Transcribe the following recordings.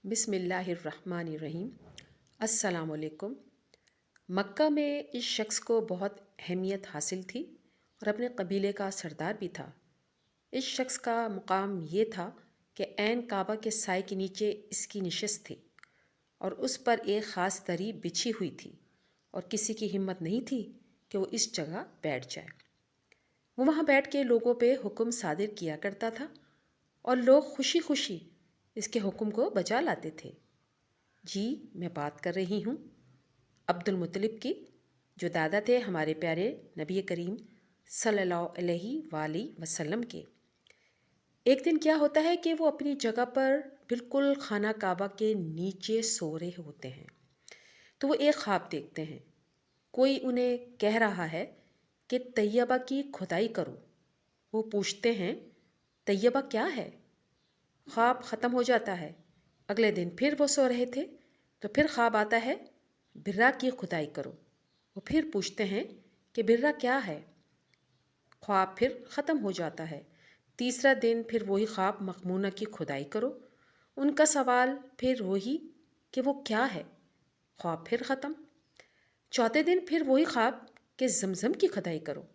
बिस्मिल्लाहिर्रहमानिर्रहीम। अस्सलाम वालेकुम। मक्का में इस शख्स को बहुत अहमियत हासिल थी और अपने कबीले का सरदार भी था। इस शख्स का मुकाम ये था कि ऐन काबा के साए के नीचे इसकी नशिस्त थी और उस पर एक ख़ास दरी बिछी हुई थी और किसी की हिम्मत नहीं थी कि वो इस जगह बैठ जाए। वो वहाँ बैठ के लोगों पे हुक्म सादिर किया करता था और लोग खुशी खुशी इसके हुक्म को बजा लाते थे। जी, मैं बात कर रही हूँ अब्दुल मुत्तलिब की, जो दादा थे हमारे प्यारे नबी करीम सल्लल्लाहु अलैहि वसल्लम के। एक दिन क्या होता है कि वो अपनी जगह पर बिल्कुल खाना काबा के नीचे सो रहे होते हैं, तो वो एक ख्वाब देखते हैं। कोई उन्हें कह रहा है कि तैयबा की खुदाई करो। वो पूछते हैं, तैयबा क्या है? ख्वाब ख़त्म हो जाता है। अगले दिन फिर वो सो रहे थे तो फिर ख्वाब आता है, बिर्रा की खुदाई करो। वो फिर पूछते हैं कि बिर्रा क्या है? ख्वाब फिर ख़त्म हो जाता है। तीसरा दिन फिर वही ख्वाब, मखमूना की खुदाई करो। उनका सवाल फिर वही कि वो क्या है? ख्वाब फिर ख़त्म। चौथे दिन फिर वही ख्वाब कि जमज़म की खुदाई करो।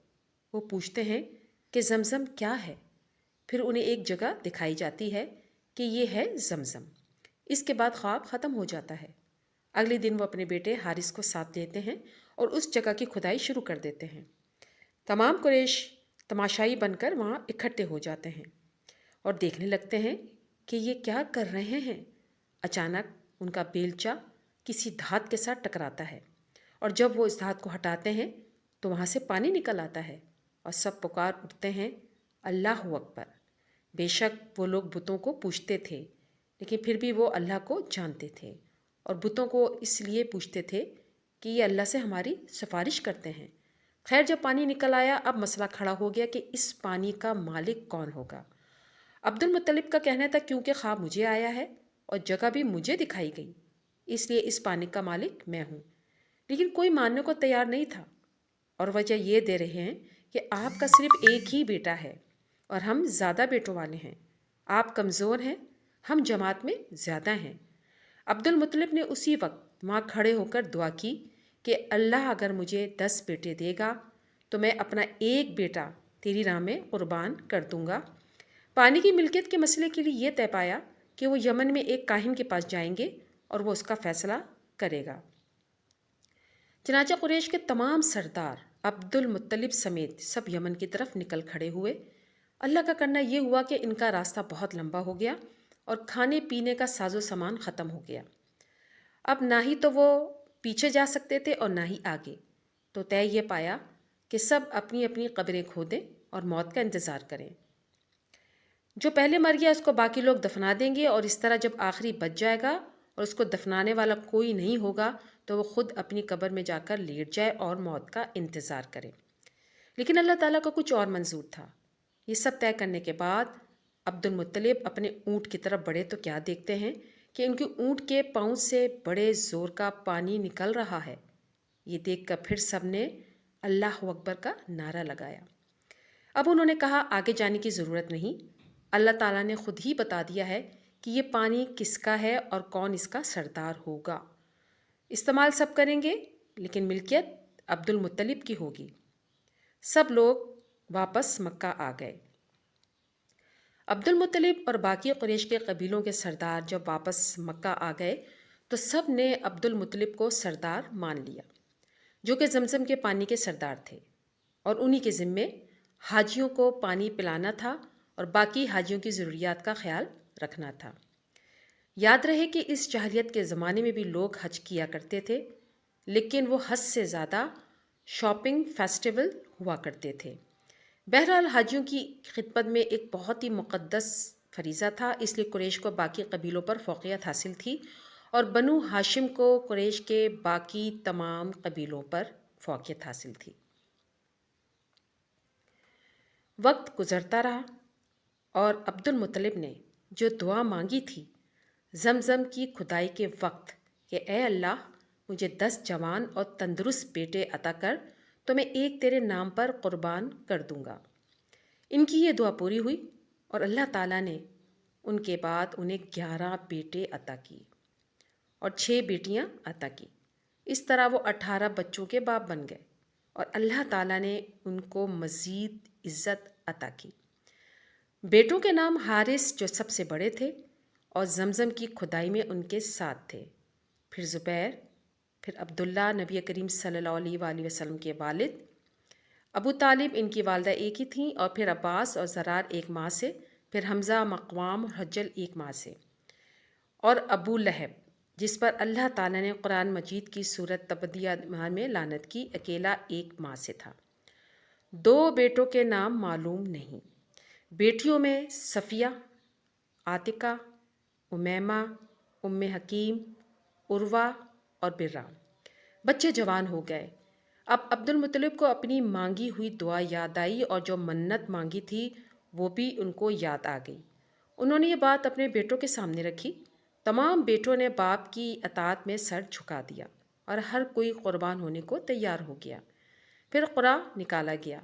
वो पूछते हैं कि जमज़म क्या है? फिर उन्हें एक जगह दिखाई जाती है कि ये है जमज़म। इसके बाद ख्वाब ख़त्म हो जाता है। अगले दिन वो अपने बेटे हारिस को साथ लेते हैं और उस जगह की खुदाई शुरू कर देते हैं। तमाम कुरैश तमाशाई बनकर वहाँ इकट्ठे हो जाते हैं और देखने लगते हैं कि ये क्या कर रहे हैं। अचानक उनका बेलचा किसी धात के साथ टकराता है और जब वो इस धात को हटाते हैं तो वहाँ से पानी निकल आता है और सब पुकार उठते हैं, अल्लाह अकबर। बेशक वो लोग बुतों को पूजते थे, लेकिन फिर भी वो अल्लाह को जानते थे और बुतों को इसलिए पूछते थे कि ये अल्लाह से हमारी सिफारिश करते हैं। खैर, जब पानी निकल आया, अब मसला खड़ा हो गया कि इस पानी का मालिक कौन होगा। अब्दुल मुत्तलिब का कहना था, क्योंकि ख्वाब मुझे आया है और जगह भी मुझे दिखाई गई, इसलिए इस पानी का मालिक मैं हूँ। लेकिन कोई मानने को तैयार नहीं था और वजह ये दे रहे हैं कि आपका सिर्फ एक ही बेटा है और हम ज़्यादा बेटों वाले हैं। आप कमज़ोर हैं, हम जमात में ज़्यादा हैं। अब्दुल मुत्तलिब ने उसी वक्त वहाँ खड़े होकर दुआ की कि अल्लाह अगर मुझे 10 बेटे देगा तो मैं अपना एक बेटा तेरी राह में कुर्बान कर दूंगा। पानी की मिल्कियत के मसले के लिए ये तय पाया कि वो यमन में एक काहिन के पास जाएंगे और वो उसका फ़ैसला करेगा। चनाचा कुरैश के तमाम सरदार अब्दुल मुत्तलिब समेत सब यमन की तरफ निकल खड़े हुए। अल्लाह का करना ये हुआ कि इनका रास्ता बहुत लंबा हो गया और खाने पीने का साजो सामान ख़त्म हो गया। अब ना ही तो वो पीछे जा सकते थे और ना ही आगे। तो तय ये पाया कि सब अपनी अपनी कब्रें खोदें और मौत का इंतज़ार करें। जो पहले मर गया उसको बाकी लोग दफना देंगे और इस तरह जब आखिरी बच जाएगा और उसको दफनाने वाला कोई नहीं होगा तो वो खुद अपनी कब्र में जाकर लेट जाए और मौत का इंतज़ार करे। लेकिन अल्लाह ताला को कुछ और मंजूर था। ये सब तय करने के बाद अब्दुल मुत्तलिब अपने ऊँट की तरफ बढ़े तो क्या देखते हैं कि उनके ऊँट के पाँव से बड़े ज़ोर का पानी निकल रहा है। ये देखकर फिर सब ने अल्लाह अकबर का नारा लगाया। अब उन्होंने कहा, आगे जाने की ज़रूरत नहीं, अल्लाह ताला ने खुद ही बता दिया है कि ये पानी किसका है और कौन इसका सरदार होगा। इस्तेमाल सब करेंगे लेकिन मिल्कियत अब्दुल मुत्तलिब की होगी। सब लोग वापस मक्का आ गए। अब्दुल मुत्तलिब और बाकी कुरैश के कबीलों के सरदार जब वापस मक्का आ गए तो सब ने अब्दुल मुत्तलिब को सरदार मान लिया, जो कि जमजम के पानी के सरदार थे, और उन्हीं के ज़िम्मे हाजियों को पानी पिलाना था और बाकी हाजियों की ज़रूरियात का ख्याल रखना था। याद रहे कि इस जाहिलियत के ज़माने में भी लोग हज किया करते थे, लेकिन वो हज से ज़्यादा शॉपिंग फेस्टिवल हुआ करते थे। बहरहाल हाजियों की खिदमत में एक बहुत ही मुक़द्दस फरीज़ा था, इसलिए कुरैश को बाकी कबीलों पर फ़ौक़ियत हासिल थी और बनु हाशिम को कुरैश के बाकी तमाम कबीलों पर फ़ौक़ियत हासिल थी। वक्त गुज़रता रहा और अब्दुल मुत्तलिब ने जो दुआ मांगी थी जमज़म की खुदाई के वक्त कि ए अल्लाह, मुझे 10 जवान और तंदुरुस्त बेटे अता कर तो मैं एक तेरे नाम पर कुर्बान कर दूंगा। इनकी ये दुआ पूरी हुई और अल्लाह ताला ने ان کے بعد انہیں 11 بیٹے عطا کیے اور 6 بیٹیاں عطا کی۔ اس طرح وہ 18 بچوں کے باپ بن گئے اور اللہ تعالیٰ نے ان کو مزید عزت عطا کی۔ بیٹوں کے نام حارث جو سب سے بڑے تھے اور زمزم کی کھدائی میں ان کے ساتھ تھے، پھر زبیر، پھر عبداللہ نبی کریم صلی اللہ علیہ وآلہ وسلم کے والد، ابو طالب ان کی والدہ ایک ہی تھیں، اور پھر عباس اور زرار ایک ماں سے، پھر حمزہ، مقوام اور حجل ایک ماں سے، اور ابو لہب جس پر اللہ تعالیٰ نے قرآن مجید کی سورۃ تبدیہ میں لعنت کی، اکیلا ایک ماں سے تھا۔ 2 بیٹوں کے نام معلوم نہیں۔ بیٹیوں میں صفیہ، عاتقہ، امیمہ، ام حکیم، عروہ اور برہ۔ بچے جوان ہو گئے۔ اب عبد المطلب کو اپنی مانگی ہوئی دعا یاد آئی اور جو منت مانگی تھی وہ بھی ان کو یاد آ گئی۔ انہوں نے یہ بات اپنے بیٹوں کے سامنے رکھی۔ تمام بیٹوں نے باپ کی اطاعت میں سر جھکا دیا اور ہر کوئی قربان ہونے کو تیار ہو گیا۔ پھر قرعہ نکالا گیا۔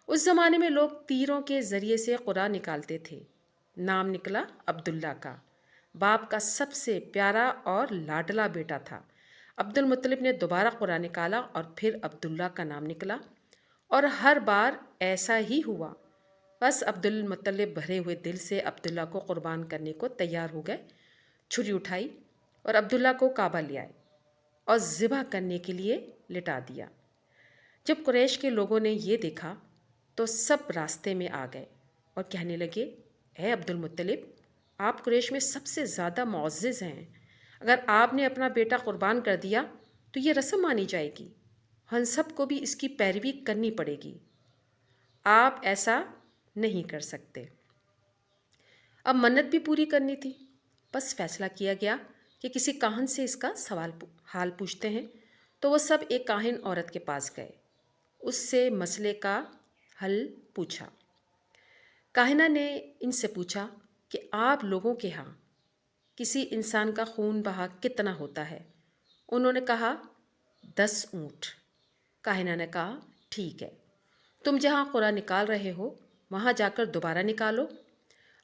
اس زمانے میں لوگ تیروں کے ذریعے سے قرعہ نکالتے تھے۔ نام نکلا عبداللہ کا۔ باپ کا سب سے پیارا اور لاڈلا بیٹا تھا۔ عبد المطلب نے دوبارہ قرعہ نکالا اور پھر عبداللہ کا نام نکلا، اور ہر بار ایسا ہی ہوا۔ بس عبد المطلب بھرے ہوئے دل سے عبداللہ کو قربان کرنے کو تیار ہو گئے۔ چھری اٹھائی اور عبداللہ کو کعبہ لے آئے اور ذبح کرنے کے لیے لٹا دیا۔ جب قریش کے لوگوں نے یہ دیکھا تو سب راستے میں آ گئے اور کہنے لگے، اے عبد المطلب، آپ قریش میں سب سے زیادہ معزز ہیں، اگر آپ نے اپنا بیٹا قربان کر دیا تو یہ رسم مانی جائے گی، ہم سب کو بھی اس کی پیروی کرنی پڑے گی، آپ ایسا نہیں کر سکتے۔ اب منت بھی پوری کرنی تھی، بس فیصلہ کیا گیا کہ کسی کاہن سے اس کا حال پوچھتے ہیں۔ تو وہ سب ایک کاہن عورت کے پاس گئے، اس سے مسئلے کا حل پوچھا۔ کاہنہ نے ان سے پوچھا کہ آپ لوگوں کے ہاں کسی انسان کا خون بہا کتنا ہوتا ہے؟ انہوں نے کہا 10 اونٹ۔ کاہنہ نے کہا ٹھیک ہے، تم جہاں قرعہ نکال رہے ہو وہاں جا کر دوبارہ نکالو،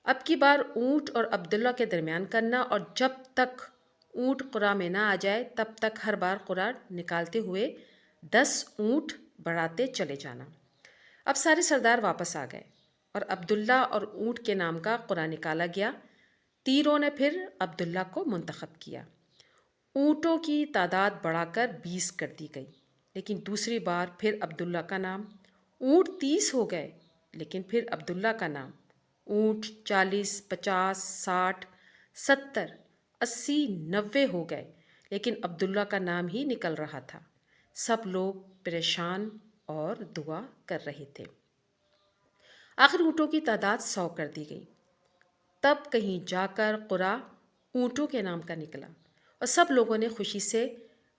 اب کی بار اونٹ اور عبداللہ کے درمیان کرنا، اور جب تک اونٹ قرعہ میں نہ آ جائے تب تک ہر بار قرعہ نکالتے ہوئے 10 اونٹ بڑھاتے چلے جانا۔ اب سارے سردار واپس آ گئے اور عبداللہ اور اونٹ کے نام کا قرعہ نکالا گیا۔ تیروں نے پھر عبداللہ کو منتخب کیا۔ اونٹوں کی تعداد بڑھا کر 20 کر دی گئی، لیکن دوسری بار پھر عبداللہ کا نام۔ اونٹ 30 ہو گئے، لیکن پھر عبداللہ کا نام۔ اونٹ 40، 50، 60، 70، 80، 90 ہو گئے، لیکن عبداللہ کا نام ہی نکل رہا تھا۔ سب لوگ پریشان اور دعا کر رہے تھے۔ آخر اونٹوں کی تعداد 100 کر دی گئی۔ تب کہیں جا کر قرعہ اونٹوں کے نام کا نکلا اور سب لوگوں نے خوشی سے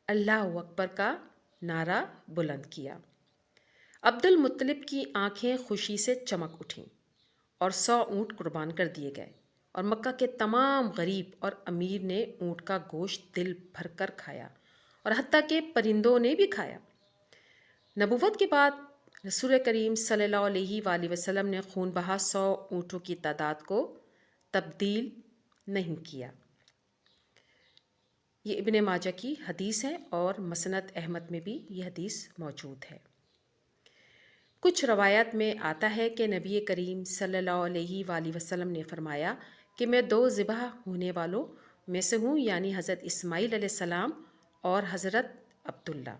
اللہ اکبر کا نعرہ بلند کیا۔ عبد المطلب کی آنکھیں خوشی سے چمک اٹھیں اور 100 اونٹ قربان کر دیے گئے، اور مکہ کے تمام غریب اور امیر نے اونٹ کا گوشت دل بھر کر کھایا، اور حتیٰ کہ پرندوں نے بھی کھایا۔ نبوت کے بعد رسول کریم صلی اللہ علیہ وآلہ وسلم نے خون بہا 100 اونٹوں کی تعداد کو تبدیل نہیں کیا۔ یہ ابن ماجہ کی حدیث ہے اور مسند احمد میں بھی یہ حدیث موجود ہے۔ کچھ روایات میں آتا ہے کہ نبی کریم صلی اللہ علیہ وآلہ وسلم نے فرمایا کہ میں 2 ذبح ہونے والوں میں سے ہوں، یعنی حضرت اسماعیل علیہ السلام اور حضرت عبداللہ۔